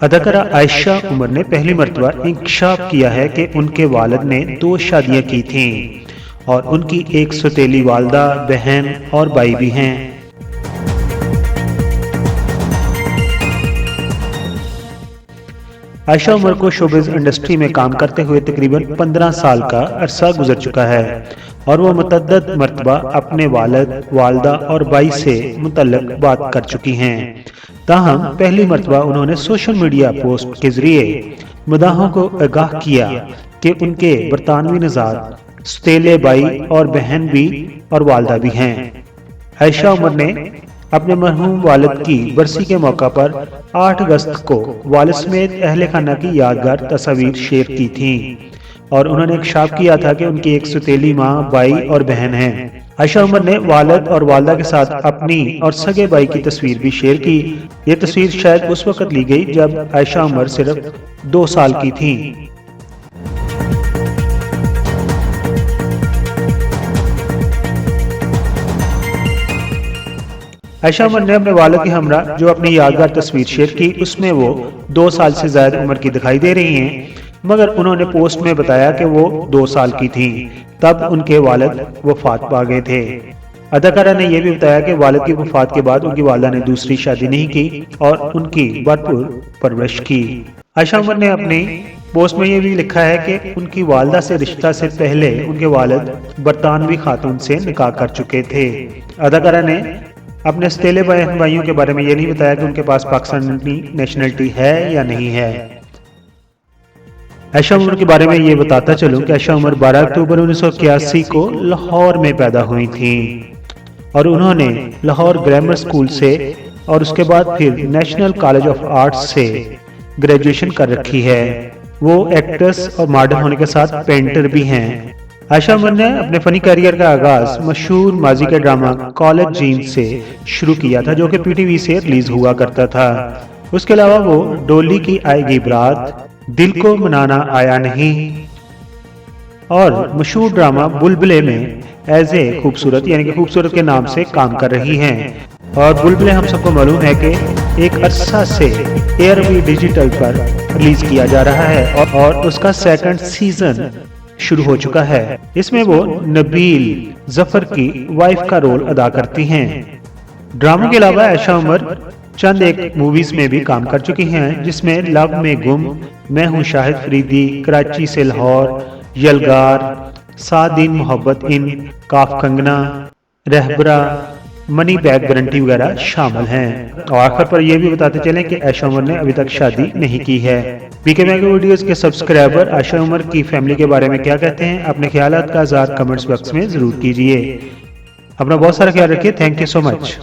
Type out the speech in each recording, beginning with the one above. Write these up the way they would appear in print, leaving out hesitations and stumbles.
अदाकारा आयशा उमर ने पहली मर्तबा इंकशाफ किया है कि उनके वालिद ने 2 शादियां की थीं और उनकी एक सौतेली वालदा, बहन और भाई भी हैं। आयशा उमर को शोबिज़ इंडस्ट्री में काम करते हुए तकरीबन 15 साल का अरसा गुजर चुका है और वो मुतअद्दिद मर्तबा अपने वालिद, वालदा और भाई से मुतल्लिक बात कर चुकी हैं। ताहम पहली मर्तबा उन्होंने सोशल मीडिया पोस्ट के जरिए मुदाहों को आगाह किया कि उनके बरतानवी नज़ाद सौतेले भाई और बहन भी और वालदा भी हैं। आयशा उमर ने अपने मरहूम वालिद की बरसी के मौका पर 8 अगस्त को वालिद समेत अहले खाना की यादगार तस्वीर शेयर की थी और उन्होंने इंकशाफ किया था कि उनकी एक सौतेली माँ, भाई और बहन है। आयशा उमर ने वालिद और वालदा के साथ अपनी और सगे भाई की तस्वीर भी शेयर की। ये तस्वीर शायद उस वक्त ली गई जब आयशा उमर सिर्फ 2 साल की थी। आयशा उमर ने अपने वालिद के हमरा जो अपनी यादगार तस्वीर शेयर की उसमें वो 2 साल से ज्यादा उम्र की दिखाई दे रही हैं, मगर उन्होंने पोस्ट में बताया कि वो 2 साल की थीं तब उनके वालिद वफात पा गए थे। अदाकारा ने यह भी बताया कि वालिद की वफात के बाद उनकी वालदा ने दूसरी शादी नहीं की और उनकी भरपूर परवरिश की। आयशा उमर ने अपनी पोस्ट में यह भी लिखा है कि उनकी वालदा से रिश्ता से पहले उनके वालिद बरतानवी खातून से निकाह कर चुके थे। अदाकारा ने अपने सौतेले भाइयों के बारे में यह नहीं बताया कि उनके पास पाकिस्तानी नेशनलिटी है या नहीं है। आयशा उमर के बारे में ये बताता चलूं कि आयशा उमर 12 अक्टूबर 1981 को लाहौर में पैदा हुई थीं और उन्होंने लाहौर ग्रामर स्कूल से और उसके बाद फिर नेशनल कॉलेज ऑफ आर्ट्स से ग्रेजुएशन कर रखी है। वो एक्ट्रेस और मॉडल होने के साथ पेंटर भी हैं। आयशा उमर ने अपने फनी करियर का आगाज मशहूर माजी के ड्रामा कॉलेज जीन से शुरू किया था जो कि पीटीवी से रिलीज हुआ करता था। उसके अलावा वो डोली की आएगी बारात, दिल को मनाना आया नहीं और मशहूर ड्रामा बुलबुले में एज ए खूबसूरत यानी कि खूबसूरत के नाम से काम कर रही हैं। और बुलबुले हम सबको मालूम है कि एक अरसा से एयरवी डिजिटल पर रिलीज किया जा रहा है और उसका 2nd सीजन शुरू हो चुका है। इसमें वो नबील जफर की वाइफ का रोल अदा करती हैं। ड्रामों के अलावा आयशा उमर चंद एक मूवीज में भी काम कर चुकी हैं जिसमें लव में गुम, मैं हूं शाहिद फरीदी, कराची से लाहौर, यलगार, 7 Din Mohabbat in, Kaaf Kangana, Rehbara, money bag guarantee वगैरह शामिल हैं। और आखिर पर यह भी बताते चलें कि आयशा उमर ने अभी तक शादी नहीं की है। पीके मैगो वीडियोस के सब्सक्राइबर आयशा उमर की फैमिली के बारे में क्या कहते हैं, अपने ख्यालात का इज़हार कमेंट्स बॉक्स में जरूर कीजिए। अपना बहुत सारा ख्याल रखिए। Thank you so much.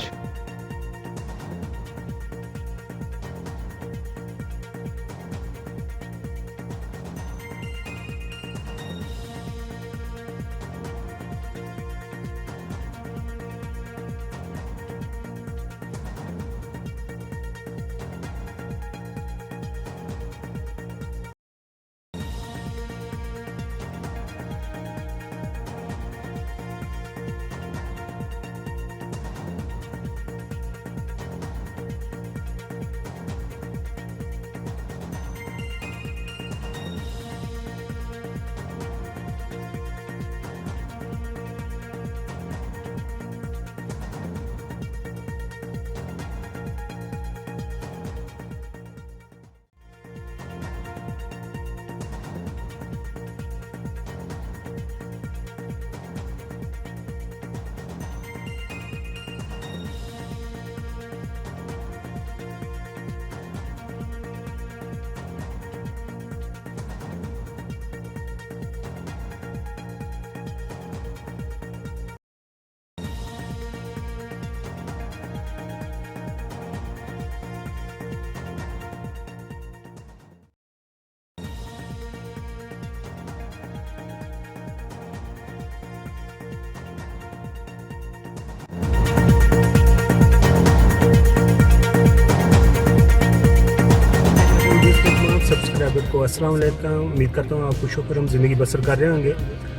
Subscriber को अस्सलाम वालेकुम। उम्मीद करता हूँ आप खुश होकर हम ज़िंदगी बसर कर रहे होंगे।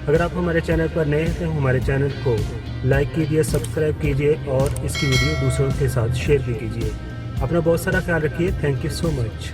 अगर आप हमारे चैनल पर नए हैं तो हमारे चैनल को लाइक कीजिए, सब्सक्राइब कीजिए और इसकी वीडियो दूसरों के साथ शेयर भी कीजिए। अपना बहुत सारा ख्याल रखिए। Thank you so much.